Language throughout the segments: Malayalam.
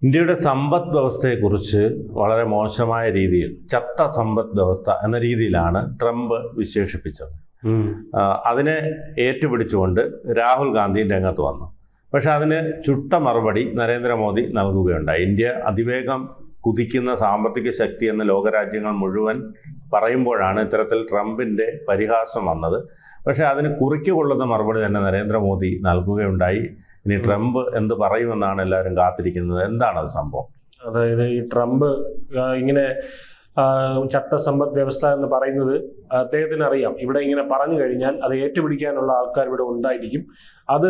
ഇന്ത്യയുടെ സമ്പദ് വ്യവസ്ഥയെക്കുറിച്ച് വളരെ മോശമായ രീതിയിൽ ചത്ത സമ്പദ് വ്യവസ്ഥ എന്ന രീതിയിലാണ് ട്രംപ് വിശേഷിപ്പിച്ചത്. അതിനെ ഏറ്റുപിടിച്ചുകൊണ്ട് രാഹുൽ ഗാന്ധി രംഗത്ത് വന്നു. പക്ഷെ അതിന് ചുട്ട മറുപടി നരേന്ദ്രമോദി നൽകുകയുണ്ടായി. ഇന്ത്യ അതിവേഗം കുതിക്കുന്ന സാമ്പത്തിക ശക്തി എന്ന് ലോകരാജ്യങ്ങൾ മുഴുവൻ പറയുമ്പോഴാണ് ഇത്തരത്തിൽ ട്രംപിൻ്റെ പരിഹാസം വന്നത്. പക്ഷേ അതിന് കുറിക്കുകൊള്ളുന്ന മറുപടി തന്നെ നരേന്ദ്രമോദി നൽകുകയുണ്ടായി. ഇനി ട്രംപ് എന്ത് പറയുമെന്നാണ് എല്ലാവരും കാത്തിരിക്കുന്നത്. എന്താണ് അത് സംഭവം? അതായത് ഈ ട്രംപ് ഇങ്ങനെ ചട്ട സമ്പദ് വ്യവസ്ഥ എന്ന് പറയുന്നത് അദ്ദേഹത്തിന് അറിയാം. ഇവിടെ ഇങ്ങനെ പറഞ്ഞു കഴിഞ്ഞാൽ അത് ഏറ്റുപിടിക്കാനുള്ള ആൾക്കാർ ഇവിടെ ഉണ്ടായിരിക്കും. അത്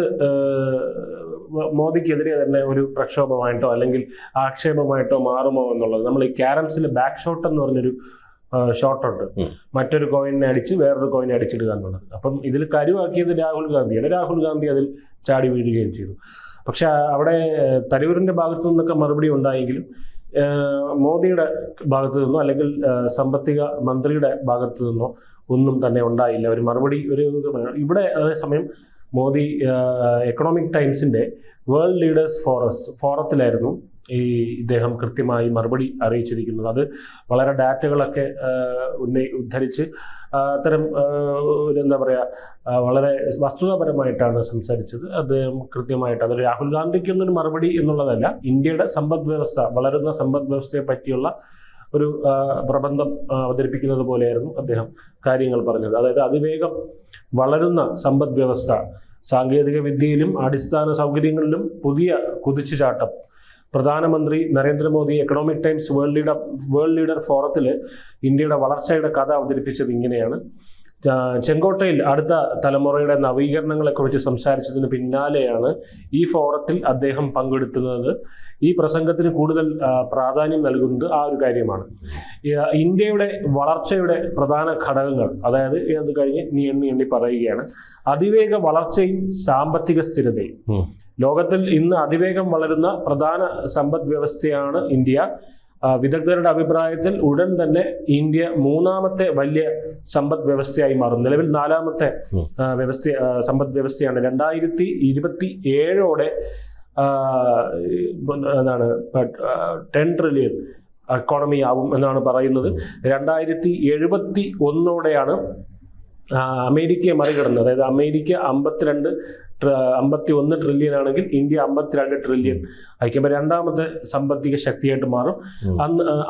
മോദിക്കെതിരെ തന്നെ ഒരു പ്രക്ഷോഭമായിട്ടോ അല്ലെങ്കിൽ ആക്ഷേപമായിട്ടോ മാറുമോ എന്നുള്ളത്. നമ്മൾ ഈ ക്യാരംസിൽ ബാക്ക് ഷോട്ട് എന്ന് പറഞ്ഞൊരു ഷോട്ടുണ്ട്. മറ്റൊരു കോയിനെ അടിച്ച് വേറൊരു കോയിനെ അടിച്ചിടുക എന്നുള്ളത്. അപ്പം ഇതിൽ കരുവാക്കിയത് രാഹുൽ ഗാന്ധിയാണ്. രാഹുൽ ഗാന്ധി അതിൽ ചാടി വീഴുകയും ചെയ്തു. പക്ഷെ അവിടെ തരൂരിന്റെ ഭാഗത്തു നിന്നൊക്കെ മറുപടി ഉണ്ടായെങ്കിലും മോദിയുടെ ഭാഗത്തു നിന്നോ അല്ലെങ്കിൽ സാമ്പത്തിക മന്ത്രിയുടെ ഭാഗത്തു നിന്നോ ഒന്നും തന്നെ ഉണ്ടായില്ല. ഒരു മറുപടി ഇവിടെ അതേസമയം മോദി എക്കണോമിക് ടൈംസിന്റെ വേൾഡ് ലീഡേഴ്സ് ഫോറത്തിലായിരുന്നു ഇദ്ദേഹം കൃത്യമായി മറുപടി അറിയിച്ചിരിക്കുന്നത്. അത് വളരെ ഡാറ്റകളൊക്കെ ഉദ്ധരിച്ച് അത്തരം എന്താ പറയുക വളരെ വസ്തുതാപരമായിട്ടാണ് സംസാരിച്ചത്. അദ്ദേഹം കൃത്യമായിട്ട് അത് രാഹുൽ ഗാന്ധിക്കൊന്നൊരു മറുപടി എന്നുള്ളതല്ല, ഇന്ത്യയുടെ സമ്പദ് വ്യവസ്ഥ, വളരുന്ന സമ്പദ് വ്യവസ്ഥയെ പറ്റിയുള്ള ഒരു പ്രബന്ധം അവതരിപ്പിക്കുന്നത് പോലെയായിരുന്നു അദ്ദേഹം കാര്യങ്ങൾ പറഞ്ഞത്. അതായത് അതിവേഗം വളരുന്ന സമ്പദ് വ്യവസ്ഥ, സാങ്കേതിക വിദ്യയിലും അടിസ്ഥാന സൗകര്യങ്ങളിലും പുതിയ കുതിച്ചുചാട്ടം. പ്രധാനമന്ത്രി Narendra Modi economic times world leader ഫോറത്തിൽ ഇന്ത്യയുടെ വളർച്ചയുടെ കഥ അവതരിപ്പിച്ചത് ഇങ്ങനെയാണ്. ചെങ്കോട്ടയിൽ അടുത്ത തലമുറയുടെ നവീകരണങ്ങളെക്കുറിച്ച് സംസാരിച്ചതിന് പിന്നാലെയാണ് ഈ ഫോറത്തിൽ അദ്ദേഹം പങ്കെടുക്കുന്നത്. ഈ പ്രസംഗത്തിന് കൂടുതൽ പ്രാധാന്യം നൽകുന്നത് ആ ഒരു കാര്യമാണ്. ഇന്ത്യയുടെ വളർച്ചയുടെ പ്രധാന ഘടകങ്ങൾ, അതായത് അത് കഴിഞ്ഞ് എണ്ണി പറയുകയാണ്. അതിവേഗ വളർച്ചയും സാമ്പത്തിക സ്ഥിരതയും. ലോകത്തിൽ ഇന്ന് അതിവേഗം വളരുന്ന പ്രധാന സമ്പദ് വ്യവസ്ഥയാണ് ഇന്ത്യ. വിദഗ്ധരുടെ അഭിപ്രായത്തിൽ ഉടൻ തന്നെ ഇന്ത്യ മൂന്നാമത്തെ വലിയ സമ്പദ് വ്യവസ്ഥയായി മാറും. നിലവിൽ നാലാമത്തെ സമ്പദ് വ്യവസ്ഥയാണ്. 2027 എന്താണ് 10 ട്രില്യൺ എക്കോണമി ആവും എന്നാണ് പറയുന്നത്. 2071 അമേരിക്കയെ മറികടന്ന്, അതായത് അമേരിക്ക 51 ട്രില്യൺ ആണെങ്കിൽ ഇന്ത്യ 52 ട്രില്യൺ ആയിരിക്കുമ്പോൾ രണ്ടാമത്തെ സാമ്പത്തിക ശക്തിയായിട്ട് മാറും.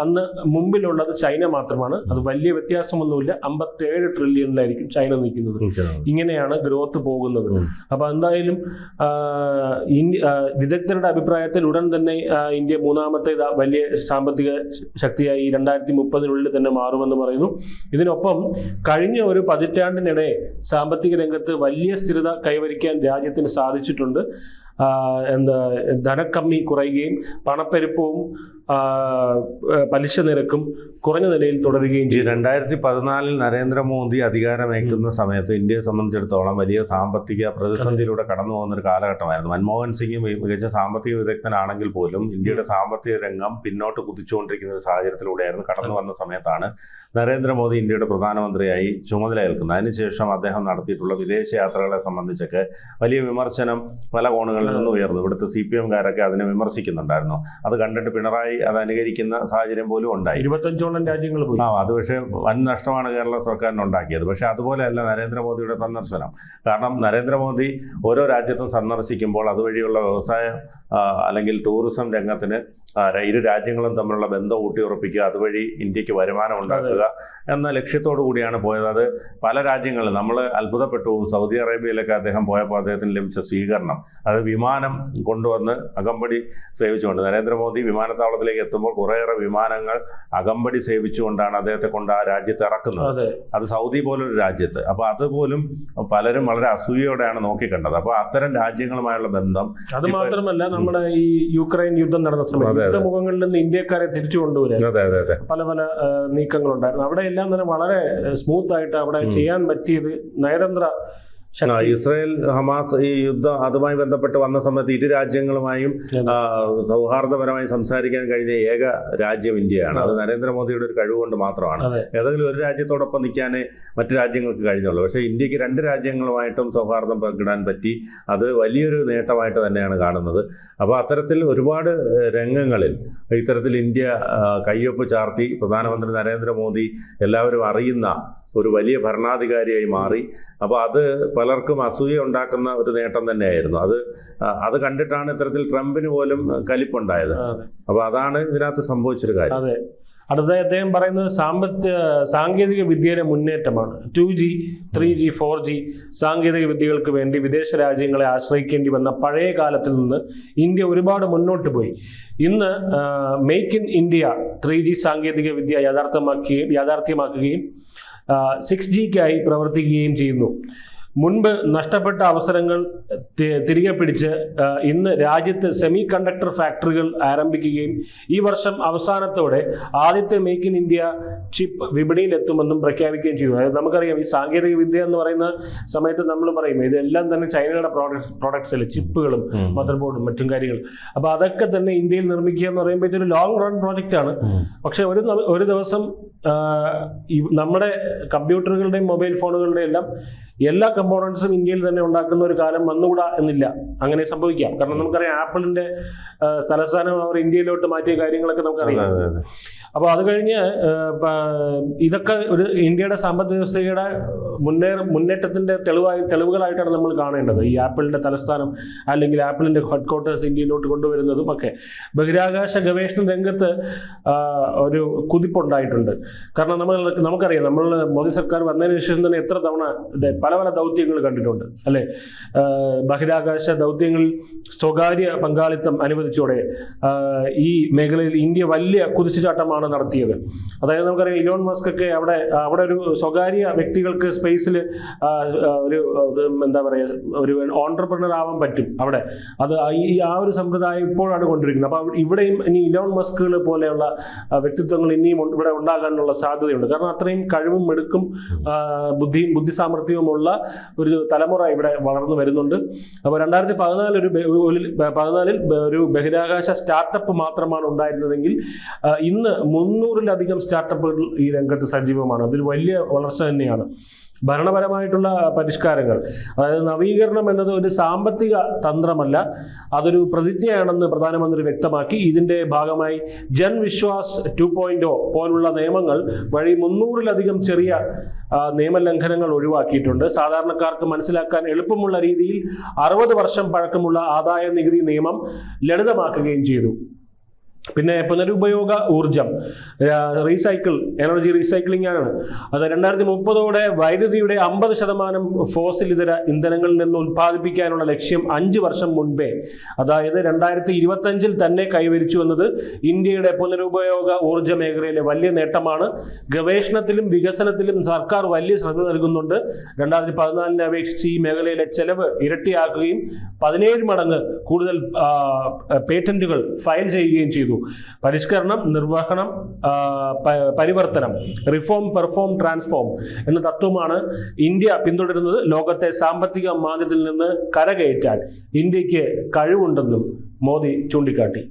അന്ന് മുമ്പിലുള്ളത് ചൈന മാത്രമാണ്. അത് വലിയ വ്യത്യാസമൊന്നുമില്ല. 57 ട്രില്യണിലായിരിക്കും ചൈന നിൽക്കുന്നത്. ഇങ്ങനെയാണ് ഗ്രോത്ത് പോകുന്നത്. അപ്പൊ എന്തായാലും വിദഗ്ധരുടെ അഭിപ്രായത്തിൽ ഉടൻ തന്നെ ഇന്ത്യ മൂന്നാമത്തെ വലിയ സാമ്പത്തിക ശക്തിയായി 2030 തന്നെ മാറുമെന്ന് പറയുന്നു. ഇതിനൊപ്പം കഴിഞ്ഞ ഒരു പതിറ്റാണ്ടിനിടെ സാമ്പത്തിക രംഗത്ത് വലിയ സ്ഥിരത കൈവരിക്കാൻ രാജ്യത്തിന് സാധിച്ചിട്ടുണ്ട്. ധനക്കമ്മി കുറയുകയും പണപ്പെരുപ്പവും പലിശ നിരക്കും കുറഞ്ഞ നിലയിൽ തുടരുകയും ചെയ്തു. 2014 നരേന്ദ്രമോദി അധികാരമേൽക്കുന്ന സമയത്ത് ഇന്ത്യയെ സംബന്ധിച്ചിടത്തോളം വലിയ സാമ്പത്തിക പ്രതിസന്ധിയിലൂടെ കടന്നു പോകുന്ന ഒരു കാലഘട്ടമായിരുന്നു. മൻമോഹൻ സിംഗ് മികച്ച സാമ്പത്തിക വിദഗ്ധനാണെങ്കിൽ പോലും ഇന്ത്യയുടെ സാമ്പത്തിക രംഗം പിന്നോട്ട് കുതിച്ചുകൊണ്ടിരിക്കുന്ന ഒരു സാഹചര്യത്തിലൂടെയായിരുന്നു കടന്നു വന്ന സമയത്താണ് നരേന്ദ്രമോദി ഇന്ത്യയുടെ പ്രധാനമന്ത്രിയായി ചുമതലയേൽക്കുന്നത്. അതിനുശേഷം അദ്ദേഹം നടത്തിയിട്ടുള്ള വിദേശ യാത്രകളെ സംബന്ധിച്ചൊക്കെ വലിയ വിമർശനം പല കോണുകളിൽ നിന്ന് ഉയർന്നു. ഇവിടുത്തെ CPM-കാരൊക്കെ അതിനെ വിമർശിക്കുന്നുണ്ടായിരുന്നു. അത് കണ്ടിട്ട് പിണറായി അത് അനുകരിക്കുന്ന സാഹചര്യം പോലും ഉണ്ടായി. 25 രാജ്യങ്ങൾ പോയി. അത് പക്ഷേ വൻ നഷ്ടമാണ് കേരള സർക്കാരിനുണ്ടാക്കിയത്. പക്ഷേ അതുപോലെയല്ല നരേന്ദ്രമോദിയുടെ സന്ദർശനം. കാരണം നരേന്ദ്രമോദി ഓരോ രാജ്യത്തും സന്ദർശിക്കുമ്പോൾ അതുവഴിയുള്ള വ്യവസായ അല്ലെങ്കിൽ ടൂറിസം രംഗത്തിന് ഇരു രാജ്യങ്ങളും തമ്മിലുള്ള ബന്ധം ഊട്ടിയുറപ്പിക്കുക, അതുവഴി ഇന്ത്യക്ക് വരുമാനം ഉണ്ടാക്കുക എന്ന ലക്ഷ്യത്തോടു കൂടിയാണ് പോയത്. അത് പല രാജ്യങ്ങളിലും നമ്മൾ അത്ഭുതപ്പെട്ടു. സൗദി അറേബ്യയിലൊക്കെ അദ്ദേഹം പോയപ്പോൾ അദ്ദേഹത്തിന് ലഭിച്ച സ്വീകരണം, അത് വിമാനം കൊണ്ടുവന്ന് അകമ്പടി സേവിച്ചുകൊണ്ട് നരേന്ദ്രമോദി വിമാനത്താവളത്തിലേക്ക് എത്തുമ്പോൾ കുറേയേറെ വിമാനങ്ങൾ അകമ്പടി സേവിച്ചുകൊണ്ടാണ് അദ്ദേഹത്തെ കൊണ്ട് ആ രാജ്യത്ത് ഇറക്കുന്നത്. അത് സൗദി പോലൊരു രാജ്യത്ത്. അപ്പോൾ അതുപോലും പലരും വളരെ അസൂയയോടെയാണ് നോക്കിക്കണ്ടത്. അപ്പോൾ അത്തരം രാജ്യങ്ങളുമായുള്ള ബന്ധം. അത് മാത്രമല്ല, നമ്മുടെ ഈ യുക്രൈൻ യുദ്ധം നടന്ന സമയത്ത് മുഖങ്ങളിൽ നിന്ന് ഇന്ത്യക്കാരെ തിരിച്ചു കൊണ്ടുവരാൻ പല പല നീക്കങ്ങളുണ്ടായിരുന്നു. അവിടെ എല്ലാം തന്നെ വളരെ സ്മൂത്ത് ആയിട്ട് അവിടെ ചെയ്യാൻ പറ്റിയത് നയതന്ത്ര ഇസ്രായേൽ ഹമാസ് ഈ യുദ്ധം അതുമായി ബന്ധപ്പെട്ട് വന്ന സമയത്ത് ഇരു രാജ്യങ്ങളുമായും സൗഹാർദ്ദപരമായി സംസാരിക്കാൻ കഴിഞ്ഞ ഏക രാജ്യം ഇന്ത്യയാണ്. അത് നരേന്ദ്രമോദിയുടെ ഒരു കഴിവുകൊണ്ട് മാത്രമാണ്. ഏതെങ്കിലും ഒരു രാജ്യത്തോടൊപ്പം നിൽക്കാനേ മറ്റു രാജ്യങ്ങൾക്ക് കഴിഞ്ഞുള്ളൂ. പക്ഷേ ഇന്ത്യക്ക് രണ്ട് രാജ്യങ്ങളുമായിട്ടും സൗഹാർദ്ദം പങ്കിടാൻ പറ്റി. അത് വലിയൊരു നേട്ടമായിട്ട് തന്നെയാണ് കാണുന്നത്. അപ്പോൾ അത്തരത്തിൽ ഒരുപാട് രംഗങ്ങളിൽ ഇത്തരത്തിൽ ഇന്ത്യ കയ്യൊപ്പ് ചാർത്തി പ്രധാനമന്ത്രി നരേന്ദ്രമോദി എല്ലാവരും അറിയുന്ന ഒരു വലിയ ഭരണാധികാരിയായി മാറി. അപ്പോൾ അത് പലർക്കും അസൂയ ഉണ്ടാക്കുന്ന ഒരു നേട്ടം തന്നെയായിരുന്നു. അത് കണ്ടിട്ടാണ് ഇത്തരത്തിൽ ട്രംപിന് പോലും കലിപ്പുണ്ടായത്. അപ്പോൾ അതാണ് ഇതിനകത്ത് സംഭവിച്ചൊരു കാര്യം. അതെ, അടുത്തതായി അദ്ദേഹം പറയുന്നത് സാങ്കേതിക വിദ്യയുടെ മുന്നേറ്റമാണ്. 2G, 3G, 4G സാങ്കേതിക വിദ്യകൾക്ക് വേണ്ടി വിദേശ രാജ്യങ്ങളെ ആശ്രയിക്കേണ്ടി വന്ന പഴയ കാലത്തിൽ നിന്ന് ഇന്ത്യ ഒരുപാട് മുന്നോട്ട് പോയി. ഇന്ന് മേക്ക് ഇൻ ഇന്ത്യ 3G സാങ്കേതിക വിദ്യ യാഥാർത്ഥ്യമാക്കുകയും 6Gക്കായി പ്രവർത്തിക്കുകയും ചെയ്യുന്നു. മുൻപ് നഷ്ടപ്പെട്ട അവസരങ്ങൾ തിരികെ പിടിച്ച് ഇന്ന് രാജ്യത്ത് സെമി കണ്ടക്ടർ ഫാക്ടറികൾ ആരംഭിക്കുകയും ഈ വർഷം അവസാനത്തോടെ ആദ്യത്തെ മേക്ക് ഇൻ ഇന്ത്യ ചിപ്പ് വിപണിയിലെത്തുമെന്നും പ്രഖ്യാപിക്കുകയും ചെയ്തു. അതായത് നമുക്കറിയാം, ഈ സാങ്കേതിക വിദ്യ എന്ന് പറയുന്ന സമയത്ത് നമ്മൾ പറയും ഇതെല്ലാം തന്നെ ചൈനയുടെ പ്രോഡക്ട്സ് അല്ലേ, ചിപ്പുകളും മദർ ബോർഡും മറ്റും കാര്യങ്ങൾ. അപ്പോൾ അതൊക്കെ തന്നെ ഇന്ത്യയിൽ നിർമ്മിക്കുക എന്ന് പറയുമ്പോൾ ഇതൊരു ലോങ് റൺ പ്രോജക്റ്റാണ്. പക്ഷെ ഒരു ദിവസം നമ്മുടെ കമ്പ്യൂട്ടറുകളുടെയും മൊബൈൽ ഫോണുകളുടെയും എല്ലാം എല്ലാ കമ്പോണൻസും ഇന്ത്യയിൽ തന്നെ ഉണ്ടാക്കുന്ന ഒരു കാലം വന്നുകൂടാ എന്നില്ല. അങ്ങനെ സംഭവിക്കാം. കാരണം നമുക്കറിയാം, ആപ്പിളിന്റെ തലസ്ഥാനം അവർ ഇന്ത്യയിലോട്ട് മാറ്റിയ കാര്യങ്ങളൊക്കെ നമുക്കറിയാം. അപ്പോൾ അത് കഴിഞ്ഞ് ഇതൊക്കെ ഒരു ഇന്ത്യയുടെ സമ്പദ് വ്യവസ്ഥയുടെ മുന്നേറ്റത്തിന്റെ തെളിവുകളായിട്ടാണ് നമ്മൾ കാണേണ്ടത്. ഈ ആപ്പിളിന്റെ തലസ്ഥാനം അല്ലെങ്കിൽ ആപ്പിളിന്റെ ഹെഡ്ക്വാർട്ടേഴ്സ് ഇന്ത്യയിലോട്ട് കൊണ്ടുവരുന്നതും ഒക്കെ. ബഹിരാകാശ ഗവേഷണ രംഗത്ത് ഒരു കുതിപ്പുണ്ടായിട്ടുണ്ട്. കാരണം നമുക്കറിയാം, നമ്മൾ മോദി സർക്കാർ വന്നതിന് ശേഷം തന്നെ എത്ര തവണ പല ദൗത്യങ്ങൾ കണ്ടിട്ടുണ്ട് അല്ലെ. ബഹിരാകാശ ദൗത്യങ്ങളിൽ സ്വകാര്യ പങ്കാളിത്തം അനുവദിച്ചോടെ ഈ മേഖലയിൽ ഇന്ത്യ വലിയ കുതിച്ചുചാട്ടമാണ് നടത്തിയത്. അതായത് നമുക്കറിയാം, ഇലോൺ മസ്ക് ഒക്കെ അവിടെ ഒരു സ്വകാര്യ വ്യക്തികൾക്ക് സ്പേസിൽ ഒരു എന്താ പറയുക, ഒരു ഓൺട്രപ്രണർ ആവാൻ പറ്റും അവിടെ. ആ ഒരു സമ്പ്രദായം ഇപ്പോഴാണ് കൊണ്ടിരിക്കുന്നത്. അപ്പോൾ ഇവിടെയും ഇനി ഇലോൺ മസ്കുകൾ പോലെയുള്ള വ്യക്തിത്വങ്ങൾ ഇനിയും ഇവിടെ ഉണ്ടാകാനുള്ള സാധ്യതയുണ്ട്. കാരണം അത്രയും കഴിവും മിടുക്കും ബുദ്ധിസാമർഥ്യവും ഉള്ള ഒരു തലമുറ ഇവിടെ വളർന്നു വരുന്നുണ്ട്. അപ്പോൾ 2014 ഒരു ബഹിരാകാശ സ്റ്റാർട്ടപ്പ് മാത്രമാണ് ഉണ്ടായിരുന്നതെങ്കിൽ ഇന്ന് 300-ലധികം സ്റ്റാർട്ടപ്പുകൾ ഈ രംഗത്ത് സജീവമാണ്. അതിൽ വലിയ വളർച്ച തന്നെയാണ്. ഭരണപരമായിട്ടുള്ള പരിഷ്കാരങ്ങൾ, അതായത് നവീകരണം എന്നത് ഒരു സാമ്പത്തിക തന്ത്രമല്ല, അതൊരു പ്രതിജ്ഞയാണെന്ന് പ്രധാനമന്ത്രി വ്യക്തമാക്കി. ഇതിന്റെ ഭാഗമായി ജൻ വിശ്വാസ് 2.0 പോലുള്ള നിയമങ്ങൾ വഴി 300-ലധികം ചെറിയ നിയമലംഘനങ്ങൾ ഒഴിവാക്കിയിട്ടുണ്ട്. സാധാരണക്കാർക്ക് മനസ്സിലാക്കാൻ എളുപ്പമുള്ള രീതിയിൽ 60 വർഷം പഴക്കമുള്ള ആദായ നികുതി നിയമം ലളിതമാക്കുകയും ചെയ്തു. പിന്നെ പുനരുപയോഗ ഊർജം, എനർജി റീസൈക്ലിംഗ് ആണ്. അത് 2030 വൈദ്യുതിയുടെ 50% ഫോസിൽ ഇതര ഇന്ധനങ്ങളിൽ നിന്ന് ഉത്പാദിപ്പിക്കാനുള്ള ലക്ഷ്യം 5 വർഷം മുൻപേ, അതായത് 2025 തന്നെ കൈവരിച്ചു എന്നത് ഇന്ത്യയുടെ പുനരുപയോഗ ഊർജ മേഖലയിലെ വലിയ നേട്ടമാണ്. ഗവേഷണത്തിലും വികസനത്തിലും സർക്കാർ വലിയ ശ്രദ്ധ നൽകുന്നുണ്ട്. 2014 അപേക്ഷിച്ച് ഈ മേഖലയിലെ ചെലവ് ഇരട്ടിയാക്കുകയും 17 മടങ്ങ് കൂടുതൽ പേറ്റന്റുകൾ ഫയൽ ചെയ്യുകയും ചെയ്തു. പരിഷ്കരണം, നിർവഹണം, പരിവർത്തനം, റിഫോം, പെർഫോം, ട്രാൻസ്ഫോം എന്ന തത്വമാണ് ഇന്ത്യ പിന്തുടരുന്നത്. ലോകത്തെ സാമ്പത്തിക മാന്ദ്യത്തിൽ നിന്ന് കരകയറ്റാൻ ഇന്ത്യക്ക് കഴിവുണ്ടെന്നും മോദി ചൂണ്ടിക്കാട്ടി.